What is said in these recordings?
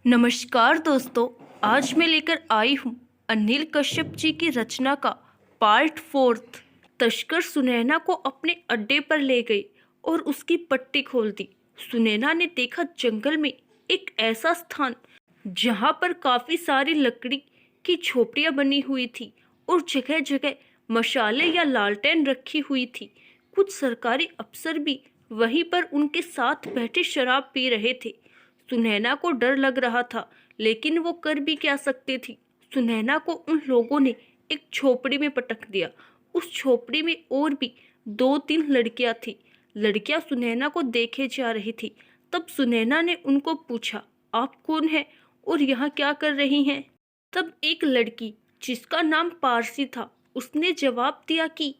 नमस्कार दोस्तों। आज मैं लेकर आई हूँ अनिल कश्यप जी की रचना का पार्ट 4। तस्कर सुनैना को अपने अड्डे पर ले गए और उसकी पट्टी खोल दी। सुनैना ने देखा जंगल में एक ऐसा स्थान जहाँ पर काफी सारी लकड़ी की झोपड़ियाँ बनी हुई थी और जगह जगह मशाले या लालटेन रखी हुई थी। कुछ सरकारी अफसर भी वहीं पर उनके साथ बैठे शराब पी रहे थे। सुनैना को डर लग रहा था, लेकिन वो कर भी क्या सकती थी। सुनैना को उन लोगों ने एक झोपड़ी में पटक दिया। उस झोपड़ी में और भी 2-3 लड़कियां थी। लड़कियां सुनैना को देखे जा रही थी। तब सुनैना ने उनको पूछा, आप कौन हैं और यहाँ क्या कर रही हैं? तब एक लड़की जिसका नाम पारसी था, उसने जवाब दिया कि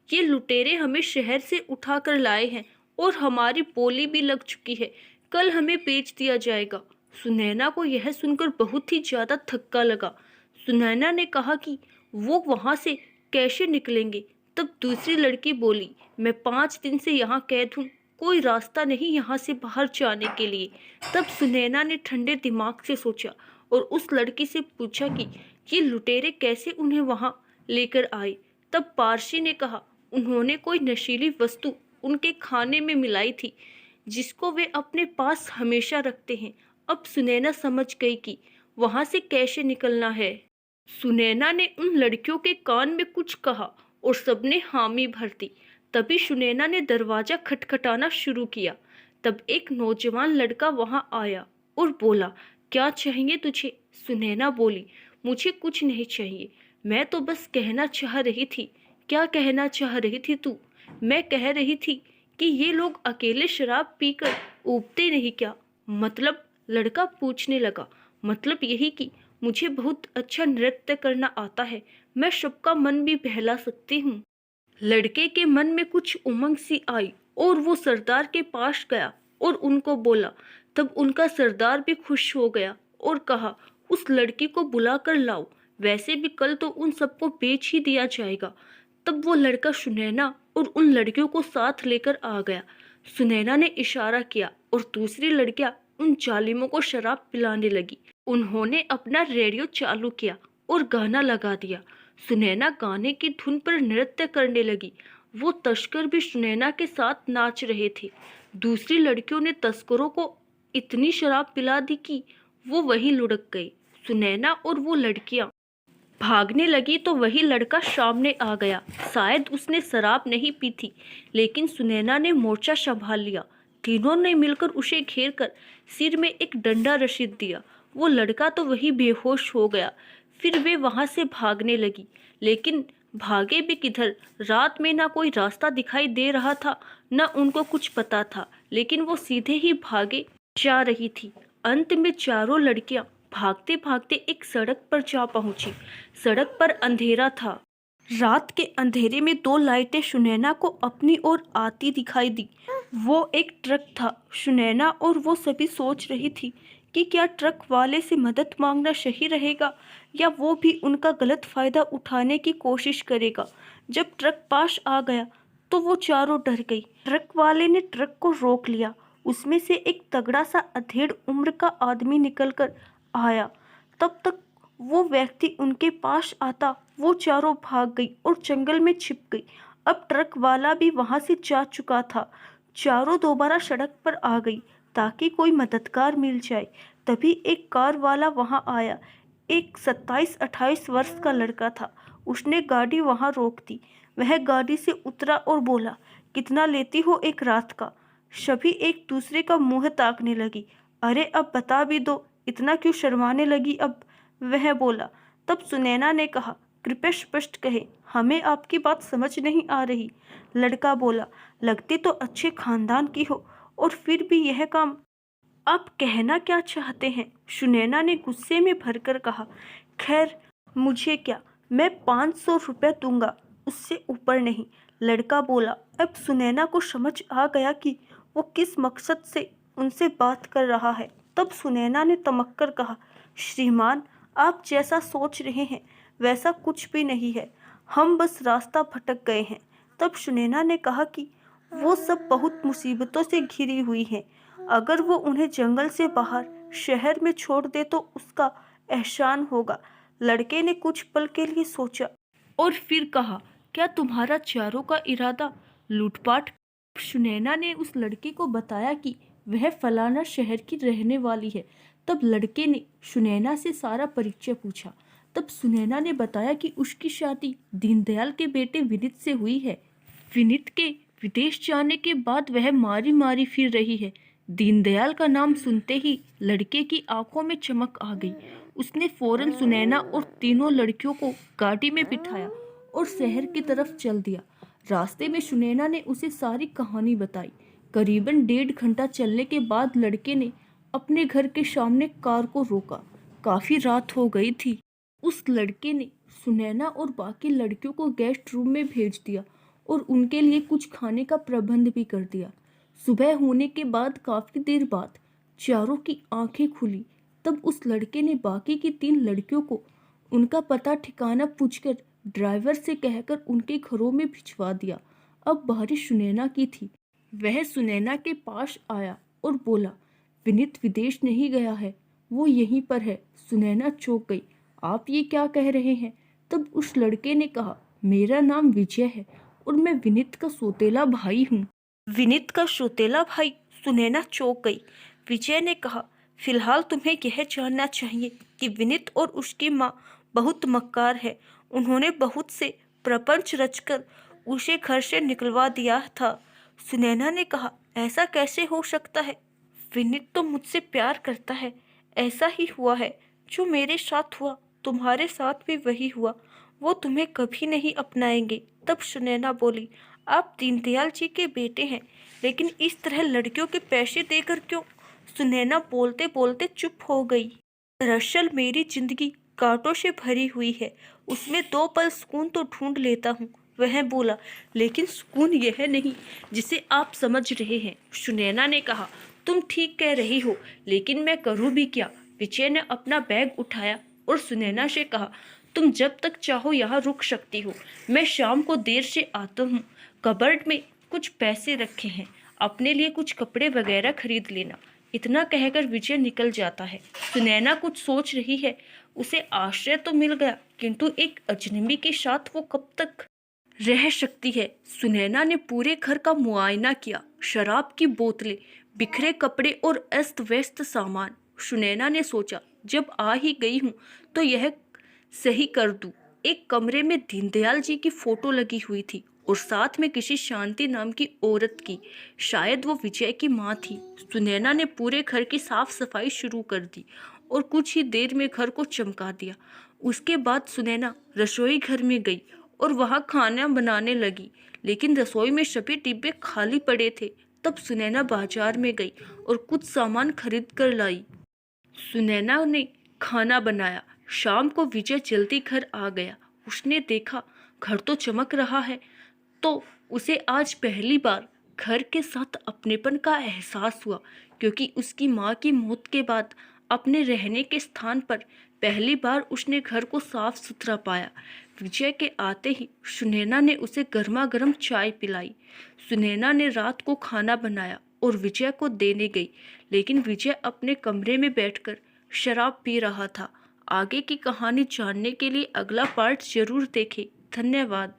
ये लुटेरे हमें शहर से उठा कर लाए हैं और हमारी बोली भी लग चुकी है। कल हमें बेच दिया जाएगा। सुनैना को यह सुनकर बहुत ही ज्यादा धक्का लगा। सुनैना ने कहा कि वो वहां से कैसे निकलेंगे। तब दूसरी लड़की बोली, मैं 5 दिन से यहाँ कैद हूँ, कोई रास्ता नहीं यहाँ से बाहर जाने के लिए। तब सुनैना ने ठंडे दिमाग से सोचा और उस लड़की से पूछा कि ये लुटेरे कैसे उन्हें वहां लेकर आए। तब पारसी ने कहा, उन्होंने कोई नशीली वस्तु उनके खाने में मिलाई थी जिसको वे अपने पास हमेशा रखते हैं। अब सुनैना समझ गई कि वहां से कैसे निकलना है। सुनैना ने उन लड़कियों के कान में कुछ कहा और सबने हामी भर दी। तभी सुनैना ने दरवाजा खटखटाना शुरू किया। तब एक नौजवान लड़का वहां आया और बोला, क्या चाहिए तुझे? सुनैना बोली, मुझे कुछ नहीं चाहिए, मैं तो बस कहना चाह रही थी। क्या कहना चाह रही थी तू? मैं कह रही थी कि ये लोग अकेले शराब पीकर ऊबते नहीं क्या? मतलब? लड़का पूछने लगा। मतलब यही कि मुझे बहुत अच्छा नृत्य करना आता है, मैं सबका मन भी बहला सकती हूँ। लड़के के मन में कुछ उमंग सी आई और वो सरदार के पास गया और उनको बोला। तब उनका सरदार भी खुश हो गया और कहा, उस लड़की को बुला कर लाओ, वैसे भी कल तो उन सबको बेच ही दिया जाएगा। तब वो लड़का सुनैना और उन लड़कियों को साथ लेकर आ गया। सुनैना ने इशारा किया और दूसरी लड़कियां उन जालिमों को शराब पिलाने लगी। उन्होंने अपना रेडियो चालू किया और गाना लगा दिया। सुनैना गाने की धुन पर नृत्य करने लगी। वो तस्कर भी सुनैना के साथ नाच रहे थे। दूसरी लड़कियों ने तस्करों को इतनी शराब पिला दी कि वो वहीं लुढ़क गई। सुनैना और वो लड़कियां भागने लगी तो वही लड़का सामने आ गया। शायद उसने शराब नहीं पी थी, लेकिन सुनैना ने मोर्चा संभाल लिया। तीनों ने मिलकर उसे घेर कर सिर में एक डंडा रसीद दिया। वो लड़का तो वही बेहोश हो गया। फिर वे वहां से भागने लगी, लेकिन भागे भी किधर? रात में ना कोई रास्ता दिखाई दे रहा था, न उनको कुछ पता था, लेकिन वो सीधे ही भागे जा रही थी। अंत में चारों लड़कियां भागते भागते एक सड़क पर जा पहुंची। सड़क पर अंधेरा था। रात के अंधेरे में 2 लाइटें सुनैना को अपनी ओर आती दिखाई दी। वो एक ट्रक था। सुनैना और वो सभी सोच रही थी कि क्या ट्रक वाले से मदद मांगना सही रहेगा या वो भी उनका गलत फायदा उठाने की कोशिश करेगा। जब ट्रक पास आ गया तो वो चारों डर गई। ट्रक वाले ने ट्रक को रोक लिया। उसमें से एक तगड़ा सा अधेड़ उम्र का आदमी निकलकर आया। तब तक वो व्यक्ति उनके पास आता, वो चारों भाग गई और जंगल में छिप गई। अब ट्रक वाला भी वहां से जा चुका था। चारों दोबारा सड़क पर आ गई ताकि कोई मददगार मिल जाए। तभी एक कार वाला वहां आया। एक 27-28 वर्ष का लड़का था। उसने गाड़ी वहां रोक दी। वह गाड़ी से उतरा और बोला, कितना लेती हो एक रात का? सभी एक दूसरे का मुंह ताकने लगी। अरे अब बता भी दो, इतना क्यों शर्माने लगी अब? वह बोला। तब सुनैना ने कहा, कृपया स्पष्ट कहे, हमें आपकी बात समझ नहीं आ रही। लड़का बोला, लगती तो अच्छे खानदान की हो और फिर भी यह काम। आप कहना क्या चाहते हैं? सुनैना ने गुस्से में भरकर कहा, खैर मुझे क्या, मैं 500 रुपये दूंगा, उससे ऊपर नहीं। लड़का बोला। अब सुनैना को समझ आ गया कि वो किस मकसद से उनसे बात कर रहा है। तब सुनैना ने तमक कर कहा, श्रीमान, आप जैसा सोच रहे हैं वैसा कुछ भी नहीं है, हम बस रास्ता भटक गए हैं। तब सुनैना ने कहा कि वो सब बहुत मुसीबतों से घिरी हुई हैं। अगर वो उन्हें जंगल से बाहर शहर में छोड़ दे तो उसका एहसान होगा। लड़के ने कुछ पल के लिए सोचा और फिर कहा, क्या तुम्हारा चारों का इरादा लूटपाट? सुनैना ने उस लड़के को बताया कि वह फलाना शहर की रहने वाली है। तब लड़के ने सुनैना से सारा परिचय पूछा। तब सुनैना ने बताया कि उसकी शादी दीनदयाल के बेटे विनीत से हुई है। विनीत के विदेश जाने के बाद वह मारी मारी फिर रही है। दीनदयाल का नाम सुनते ही लड़के की आंखों में चमक आ गई। उसने फौरन सुनैना और तीनों लड़कियों को गाड़ी में बिठाया और शहर की तरफ चल दिया। रास्ते में सुनैना ने उसे सारी कहानी बताई। करीबन 1.5 घंटा चलने के बाद लड़के ने अपने घर के सामने कार को रोका। काफी रात हो गई थी। उस लड़के ने सुनैना और बाकी लड़कियों को गेस्ट रूम में भेज दिया और उनके लिए कुछ खाने का प्रबंध भी कर दिया। सुबह होने के बाद काफी देर बाद चारों की आंखें खुली। तब उस लड़के ने बाकी की 3 लड़कियों को उनका पता ठिकाना पूछकर ड्राइवर से कहकर उनके घरों में भिजवा दिया। अब बारिश सुनैना की थी। वह सुनैना के पास आया और बोला, विनीत विदेश नहीं गया है, वो यहीं पर है। सुनैना चौंक गई। आप ये क्या कह रहे हैं? तब उस लड़के ने कहा, मेरा नाम विजय है और मैं विनीत का सौतेला भाई हूँ। विनीत का सौतेला भाई? सुनैना चौंक गई। विजय ने कहा, फिलहाल तुम्हें यह जानना चाहिए कि विनीत और उसकी माँ बहुत मक्कार है। उन्होंने बहुत से प्रपंच रचकर उसे घर से निकलवा दिया था। सुनैना ने कहा, ऐसा कैसे हो सकता है? विनीत तो मुझसे प्यार करता है। ऐसा ही हुआ है जो मेरे साथ हुआ, तुम्हारे साथ भी वही हुआ। वो तुम्हें कभी नहीं अपनाएंगे। तब सुनैना बोली, आप दीनदयाल जी के बेटे हैं, लेकिन इस तरह लड़कियों के पैसे देकर क्यों? सुनैना बोलते बोलते चुप हो गई। दरअसल मेरी जिंदगी कांटों से भरी हुई है, उसमें 2 पल सुकून तो ढूंढ लेता हूँ। वह बोला, लेकिन सुकून यह नहीं जिसे आप समझ रहे हैं। सुनैना ने कहा, तुम ठीक कह रही हो, लेकिन मैं करूँ भी क्या? विजय ने अपना बैग उठाया और सुनैना से कहा, तुम जब तक चाहो यहाँ रुक सकती हो। मैं शाम को देर से आता हूँ। कबर्ड में कुछ पैसे रखे हैं, अपने लिए कुछ कपड़े वगैरह खरीद लेना। इतना कहकर विजय निकल जाता है। सुनैना कुछ सोच रही है। उसे आश्रय तो मिल गया, किंतु एक अजनबी के साथ वो कब तक रह सकती है? सुनैना ने पूरे घर का मुआयना किया। शराब की बोतलें, बिखरे कपड़े और अस्त व्यस्त सामान। सुनैना ने सोचा, जब आ ही गई हूँ तो यह सही कर दूं। एक कमरे में दीनदयाल जी की फोटो लगी हुई थी और साथ में किसी शांति नाम की औरत की। शायद वो विजय की माँ थी। सुनैना ने पूरे घर की साफ सफाई शुरू कर दी और कुछ ही देर में घर को चमका दिया। उसके बाद सुनैना रसोई घर में गई और वहाँ खाना बनाने लगी, लेकिन रसोई में सभी डिब्बे खाली पड़े थे। तब सुनैना बाजार में गई और कुछ सामान खरीद कर लाई। सुनैना ने खाना बनाया। शाम को विजय जल्दी घर आ गया। उसने देखा घर तो चमक रहा है, तो उसे आज पहली बार घर के साथ अपनेपन का एहसास हुआ, क्योंकि उसकी माँ की मौत के बाद अपने रहने के स्थान पर पहली बार उसने घर को साफ सुथरा पाया। विजय के आते ही सुनैना ने उसे गर्मा गर्म चाय पिलाई। सुनैना ने रात को खाना बनाया और विजय को देने गई, लेकिन विजय अपने कमरे में बैठकर शराब पी रहा था। आगे की कहानी जानने के लिए अगला पार्ट जरूर देखें। धन्यवाद।